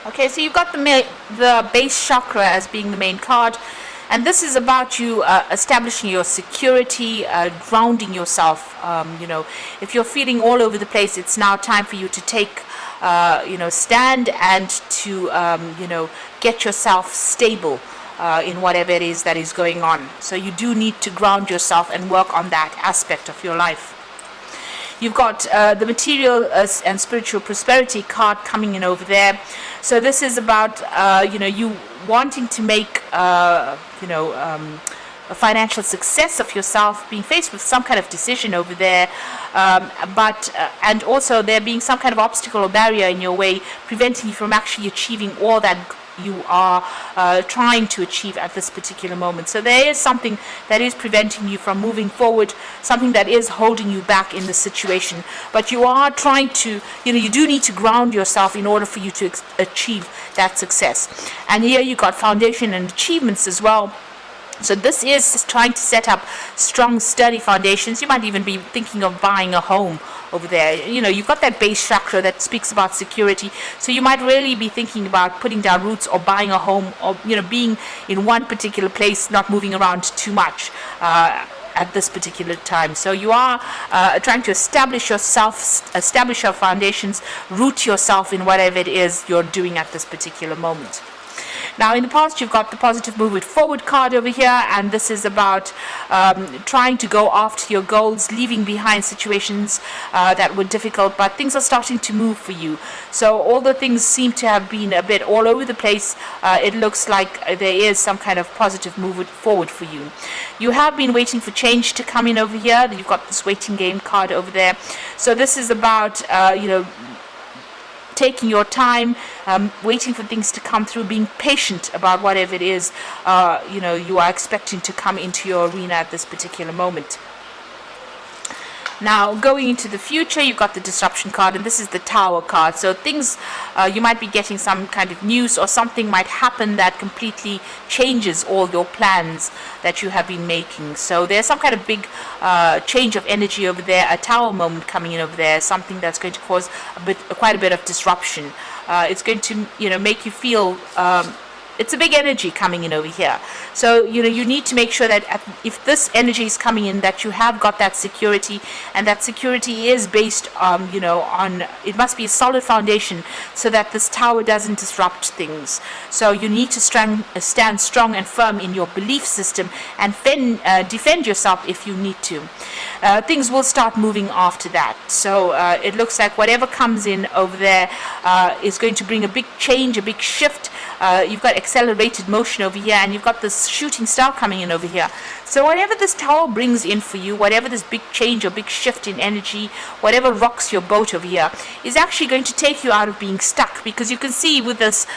Okay, so you've got the base chakra as being the main card, and this is about you establishing your security, grounding yourself. If you're feeling all over the place, it's now time for you to take, stand and to, get yourself stable in whatever it is that is going on. So you do need to ground yourself and work on that aspect of your life. You've got the material and spiritual prosperity card coming in over there. So this is about, you wanting to make, a financial success of yourself, being faced with some kind of decision over there, and also there being some kind of obstacle or barrier in your way, preventing you from actually achieving all that you are trying to achieve at this particular moment. So there is something that is preventing you from moving forward, something that is holding you back in the situation. But you are trying to, you do need to ground yourself in order for you to achieve that success. And here you got foundation and achievements as well. So this is trying to set up strong, sturdy foundations. You might even be thinking of buying a home over there. You've got that base chakra that speaks about security. So you might really be thinking about putting down roots or buying a home, or, being in one particular place, not moving around too much at this particular time. So you are trying to establish yourself, establish your foundations, root yourself in whatever it is you're doing at this particular moment. Now, in the past, you've got the positive movement forward card over here, and this is about trying to go after your goals, leaving behind situations that were difficult, but things are starting to move for you. So although things seem to have been a bit all over the place, it looks like there is some kind of positive movement forward for you. You have been waiting for change to come in over here. You've got this waiting game card over there. So this is about, taking your time, waiting for things to come through, being patient about whatever it is you are expecting to come into your arena at this particular moment. Now, going into the future, you've got the disruption card, and this is the tower card. So things, you might be getting some kind of news, or something might happen that completely changes all your plans that you have been making. So there's some kind of big change of energy over there, a tower moment coming in over there, something that's going to cause quite a bit of disruption. It's going to, make you feel it's a big energy coming in over here. So, you need to make sure that if this energy is coming in, that you have got that security, and that security is based, on, it must be a solid foundation so that this tower doesn't disrupt things. So you need to stand strong and firm in your belief system and defend yourself if you need to. Things will start moving after that. So it looks like whatever comes in over there is going to bring a big change, a big shift. You've got accelerated motion over here, and you've got this shooting star coming in over here. So whatever this tower brings in for you, whatever this big change or big shift in energy, whatever rocks your boat over here, is actually going to take you out of being stuck. Because you can see with this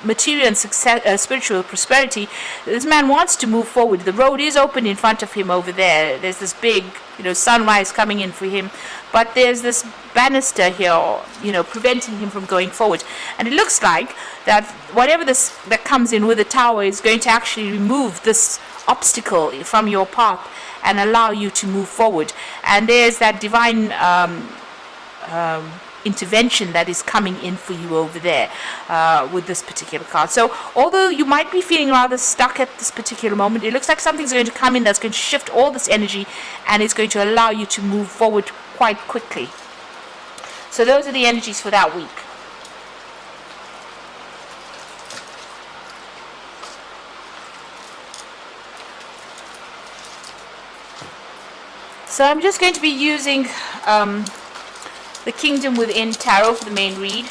material and success, spiritual prosperity, this man wants to move forward. The road is open in front of him over there. There's this big, sunrise coming in for him, but there's this banister here, preventing him from going forward. And it looks like that whatever that comes in with the tower is going to actually remove this obstacle from your path and allow you to move forward. And there's that divine intervention that is coming in for you over there with this particular card. So although you might be feeling rather stuck at this particular moment, it looks like something's going to come in that's going to shift all this energy, and it's going to allow you to move forward quite quickly. So those are the energies for that week. So I'm just going to be using the Kingdom Within Tarot for the main read.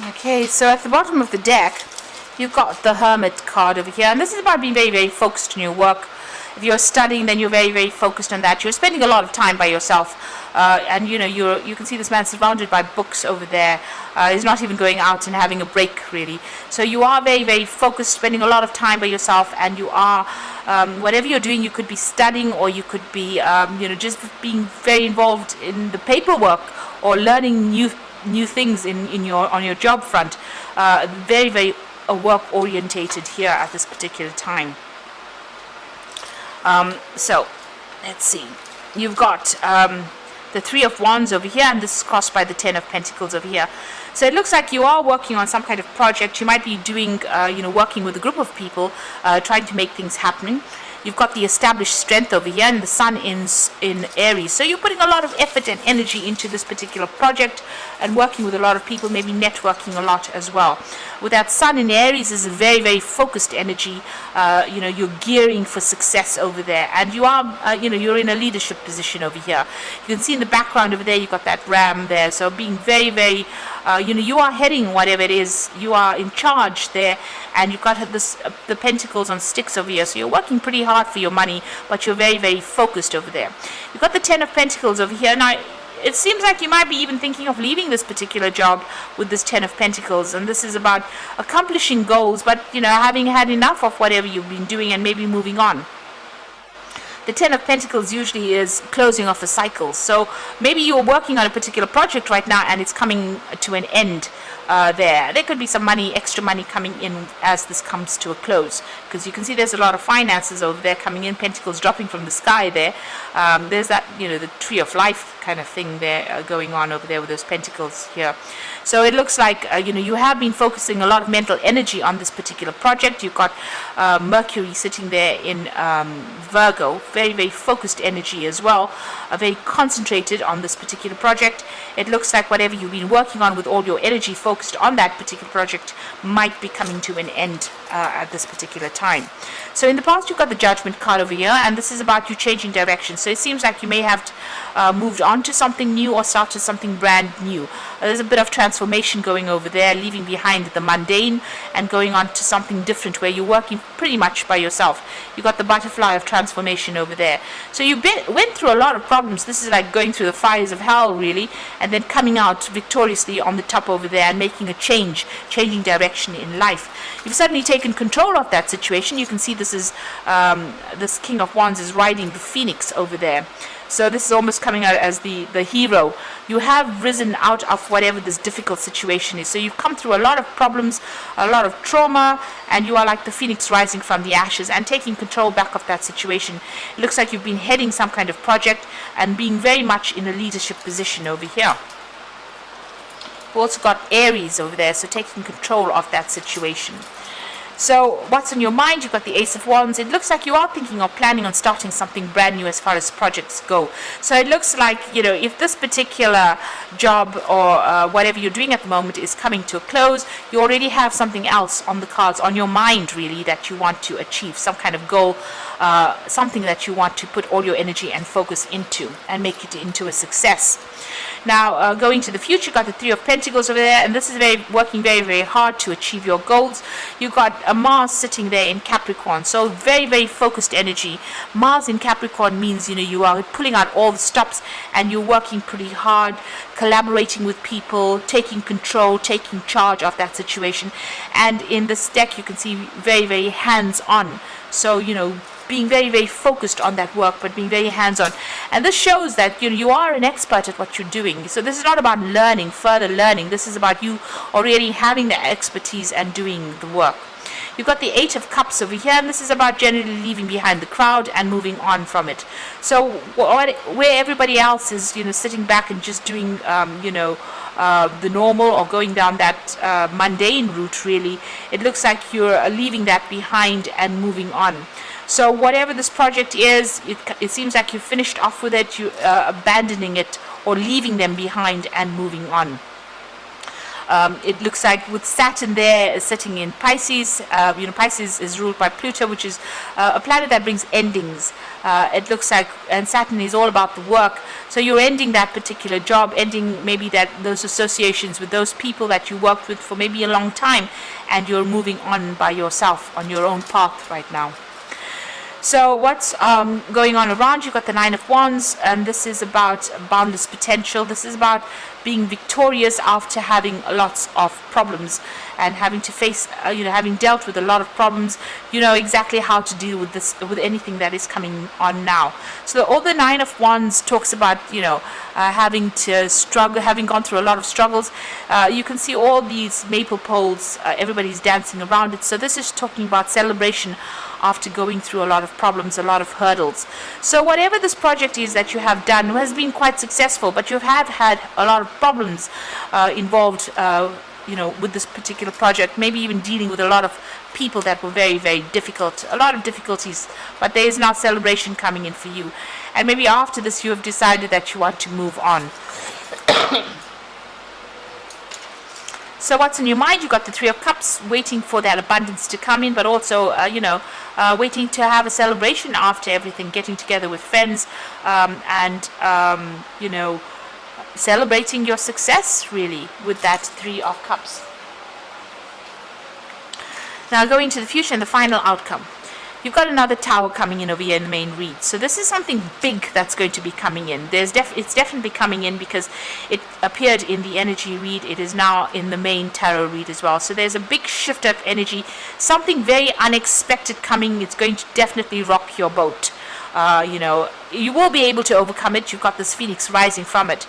Okay, so at the bottom of the deck, you've got the Hermit card over here, and this is about being very, very focused on your work. If you're studying, then you're very, very focused on that. You're spending a lot of time by yourself, and you can see this man surrounded by books over there. He's not even going out and having a break, really. So you are very, very focused, spending a lot of time by yourself, and you are, whatever you're doing, you could be studying, or you could be, just being very involved in the paperwork or learning new things on your job front. Very, very work orientated here at this particular time. So let's see, you've got the Three of Wands over here, and this is crossed by the Ten of Pentacles over here. So it looks like you are working on some kind of project. You might be doing working with a group of people, trying to make things happen. You've got the established strength over here, and the sun in Aries. So you're putting a lot of effort and energy into this particular project and working with a lot of people, maybe networking a lot as well. With that sun in Aries is a very, very focused energy. You're gearing for success over there, and you are, you're in a leadership position over here. You can see in the background over there, you've got that ram there. So being very, very, you are heading whatever it is. You are in charge there, and you've got the Pentacles on sticks over here. So you're working pretty hard for your money, but you're very, very focused over there. You've got the Ten of Pentacles over here. Now, it seems like you might be even thinking of leaving this particular job with this Ten of Pentacles, and this is about accomplishing goals, but having had enough of whatever you've been doing and maybe moving on. The Ten of Pentacles usually is closing off a cycle. So maybe you're working on a particular project right now and it's coming to an end there. There could be some money, extra money coming in as this comes to a close, because you can see there's a lot of finances over there coming in, pentacles dropping from the sky there. There's that, the tree of life kind of thing there going on over there with those pentacles here. So it looks like, you have been focusing a lot of mental energy on this particular project. You've got Mercury sitting there in Virgo, very, very focused energy as well, very concentrated on this particular project. It looks like whatever you've been working on with all your energy focused on that particular project might be coming to an end at this particular time. So in the past, you've got the Judgment card over here, and this is about you changing direction. So it seems like you may have moved on to something new or started something brand new. There's a bit of transformation going over there, leaving behind the mundane and going on to something different where you're working pretty much by yourself. You got the butterfly of transformation over there. So you went through a lot of problems. This is like going through the fires of hell, really, and then coming out victoriously on the top over there and making a changing direction in life. You've suddenly taken control of that situation. You can see this is this King of Wands is riding the phoenix over there. So this is almost coming out as the hero. You have risen out of whatever this difficult situation is. So you've come through a lot of problems, a lot of trauma, and you are like the phoenix rising from the ashes and taking control back of that situation. It looks like you've been heading some kind of project and being very much in a leadership position over here. We've also got Aries over there, so taking control of that situation. So what's on your mind? You've got the Ace of Wands. It looks like you are thinking or planning on starting something brand new as far as projects go. So it looks like, if this particular job or whatever you're doing at the moment is coming to a close, you already have something else on the cards, on your mind really, that you want to achieve, some kind of goal, something that you want to put all your energy and focus into and make it into a success. Now, going to the future, you've got the Three of Pentacles over there, and this is working very, very hard to achieve your goals. You've got a Mars sitting there in Capricorn, so very, very focused energy. Mars in Capricorn means, you are pulling out all the stops and you're working pretty hard, collaborating with people, taking control, taking charge of that situation. And in this deck, you can see very, very hands-on. So, being very, very focused on that work, but being very hands-on. And this shows that you are an expert at what you're doing. So this is not about learning, further learning. This is about you already having the expertise and doing the work. You've got the Eight of Cups over here, and this is about generally leaving behind the crowd and moving on from it. So where everybody else is, sitting back and just doing, the normal or going down that mundane route, really, it looks like you're leaving that behind and moving on. So whatever this project is, it seems like you finished off with it, you abandoning it or leaving them behind and moving on. It looks like with Saturn there sitting in Pisces, Pisces is ruled by Pluto, which is a planet that brings endings. It looks like, and Saturn is all about the work. So you're ending that particular job, ending maybe those associations with those people that you worked with for maybe a long time, and you're moving on by yourself on your own path right now. So what's going on around? You've got the Nine of Wands, and this is about boundless potential. This is about being victorious after having lots of problems and having to face, having dealt with a lot of problems. You know exactly how to deal with this, with anything that is coming on now. So all the Nine of Wands talks about, having to struggle, having gone through a lot of struggles. You can see all these maple poles, everybody's dancing around it. So this is talking about celebration after going through a lot of problems, a lot of hurdles. So whatever this project is that you have done has been quite successful, but you have had a lot of problems involved, with this particular project, maybe even dealing with a lot of people that were very, very difficult, a lot of difficulties, but there is now celebration coming in for you. And maybe after this you have decided that you want to move on. So what's in your mind? You've got the Three of Cups, waiting for that abundance to come in, but also, waiting to have a celebration after everything, getting together with friends, celebrating your success, really, with that Three of Cups. Now going to the future and the final outcome. You've got another Tower coming in over here in the main read. So this is something big that's going to be coming in. It's definitely coming in because it appeared in the energy read. It is now in the main tarot read as well. So there's a big shift of energy, something very unexpected coming. It's going to definitely rock your boat. You will be able to overcome it. You've got this phoenix rising from it.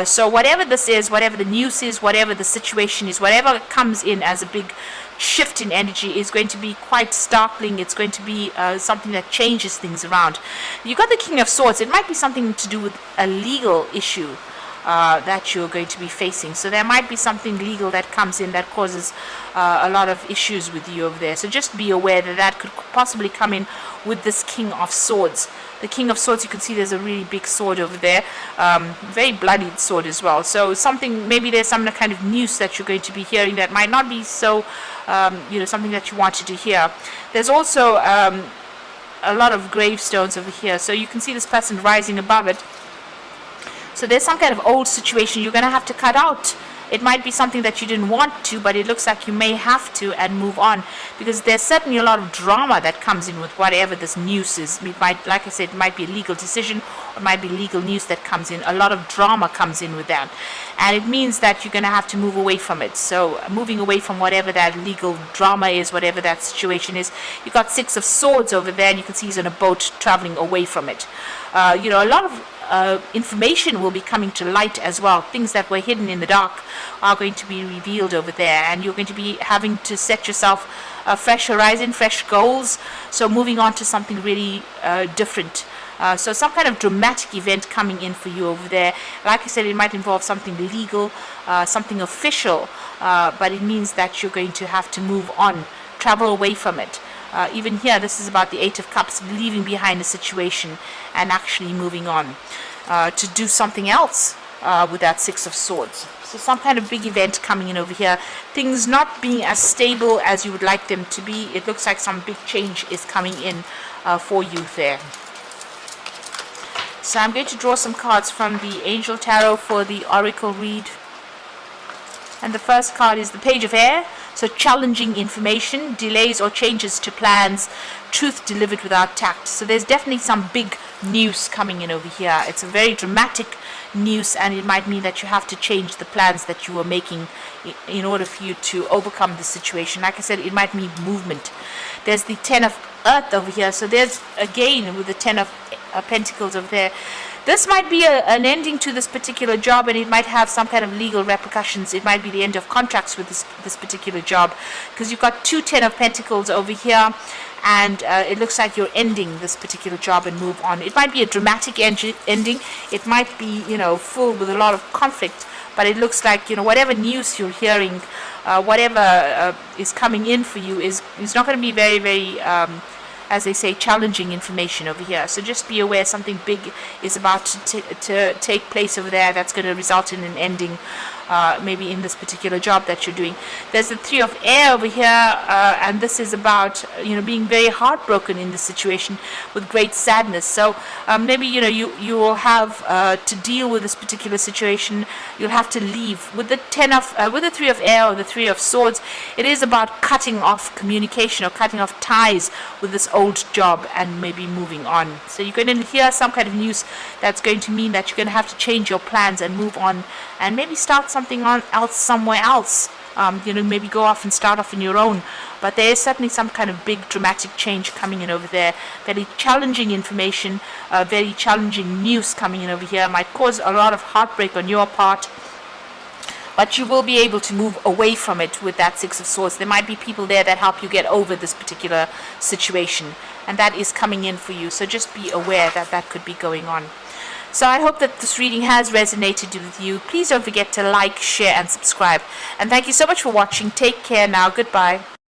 So whatever this is, whatever the news is, whatever the situation is, whatever comes in as a big shift in energy is going to be quite startling. It's going to be something that changes things around. You've got the King of Swords. It might be something to do with a legal issue that you're going to be facing. So there might be something legal that comes in that causes a lot of issues with you over there. So just be aware that could possibly come in with this King of Swords. The King of Swords, you can see there's a really big sword over there, very bloodied sword as well. So maybe there's some kind of news that you're going to be hearing that might not be so, something that you wanted to hear. There's also a lot of gravestones over here. So you can see this person rising above it. So there's some kind of old situation you're going to have to cut out. It might be something that you didn't want to, but it looks like you may have to and move on, because there's certainly a lot of drama that comes in with whatever this news is. It might, like I said, it might be a legal decision, or it might be legal news that comes in. A lot of drama comes in with that, and it means that you're going to have to move away from it. So moving away from whatever that legal drama is, whatever that situation is. You've got Six of Swords over there, and you can see he's on a boat traveling away from it. A lot of information will be coming to light as well. Things that were hidden in the dark are going to be revealed over there, and you're going to be having to set yourself a fresh horizon, fresh goals. So moving on to something really different. So some kind of dramatic event coming in for you over there. Like I said, it might involve something legal, something official, but it means that you're going to have to move on, travel away from it. Even here, this is about the Eight of Cups, leaving behind a situation and actually moving on to do something else with that Six of Swords. So some kind of big event coming in over here. Things not being as stable as you would like them to be. It looks like some big change is coming in for you there. So I'm going to draw some cards from the Angel Tarot for the Oracle read. And the first card is the Page of Air. So challenging information, delays or changes to plans, truth delivered without tact. So there's definitely some big news coming in over here. It's a very dramatic news, and it might mean that you have to change the plans that you were making in order for you to overcome the situation. Like I said, it might mean movement. There's the Ten of Earth over here. So there's, again, with the Ten of Pentacles over there, this might be an ending to this particular job, and it might have some kind of legal repercussions. It might be the end of contracts with this particular job, because you've got two Ten of Pentacles over here, and it looks like you're ending this particular job and move on. It might be a dramatic ending. It might be, full with a lot of conflict, but it looks like, whatever news you're hearing, whatever is coming in for you is not going to be very, very as they say, challenging information over here. So just be aware something big is about to take place over there that's going to result in an ending maybe in this particular job that you're doing. There's the Three of Air over here, and this is about being very heartbroken in this situation with great sadness. So maybe you will have to deal with this particular situation. You'll have to leave with the with the Three of Air or the Three of Swords. It is about cutting off communication or cutting off ties with this old job and maybe moving on. So you're going to hear some kind of news that's going to mean that you're going to have to change your plans and move on and maybe start something else somewhere else. Maybe go off and start off on your own. But there is certainly some kind of big dramatic change coming in over there. Very challenging information, very challenging news coming in over here. Might cause a lot of heartbreak on your part, but you will be able to move away from it with that Six of Swords. There might be people there that help you get over this particular situation, and that is coming in for you. So just be aware that that could be going on. So I hope that this reading has resonated with you. Please don't forget to like, share, and subscribe. And thank you so much for watching. Take care now. Goodbye.